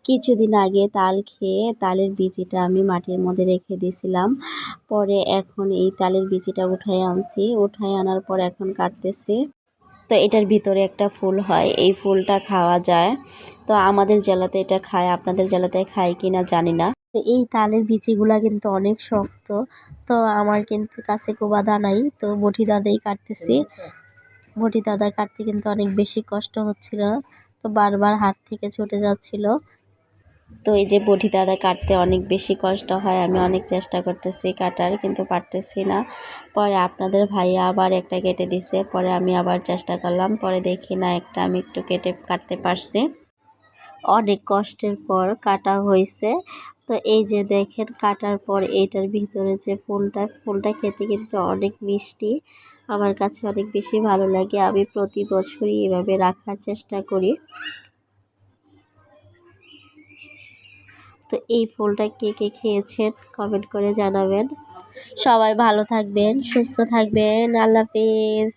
কিছুদিন আগে তাল খেয়ে তালের বিচিটা আমি মাটির মধ্যে রেখে দিয়েছিলাম। পরে এখন এই তালের বিচিটা উঠায় আনছি, উঠায় আনার পর এখন কাটতেছি। তো এটার ভিতরে একটা ফুল হয়, এই ফুলটা খাওয়া যায়। তো আমাদের জেলাতে এটা খায়, আপনাদের জেলাতে খায় কিনা জানি না। তো এই তালের বিচিগুলা কিন্তু অনেক শক্ত। তো আমার কিন্তু কাছে কোবাদা নাই, তো বটি দাদাই কাটতেছি। বটি দাদা কাটতে কিন্তু অনেক বেশি কষ্ট হচ্ছিল, তো বারবার হাত থেকে ছুটে যাচ্ছিল। তো এই যে বটি দাদা কাটতে অনেক বেশি কষ্ট হয়, আমি অনেক চেষ্টা করতেছি কাটার, কিন্তু পারতেছি না। পরে আপনাদের ভাইয়া আবার একটা কেটে দিছে, পরে আমি আবার চেষ্টা করলাম, পরে দেখি না একটা আমি একটু কাটতে পারছি। অনেক কষ্টের পর কাটা হয়েছে। তো এই যে দেখেন কাটার পর এইটার ভিতরে যে ফুলটা খেতে কিন্তু অনেক মিষ্টি, আমার কাছে অনেক বেশি ভালো লাগে। আমি প্রতি বছরই এভাবে রাখার চেষ্টা করি। তো এই ফুলটা কে কে খেয়েছেন কমেন্ট করে জানাবেন। সবাই ভালো থাকবেন, সুস্থ থাকবেন। আল্লাহ হাফেজ।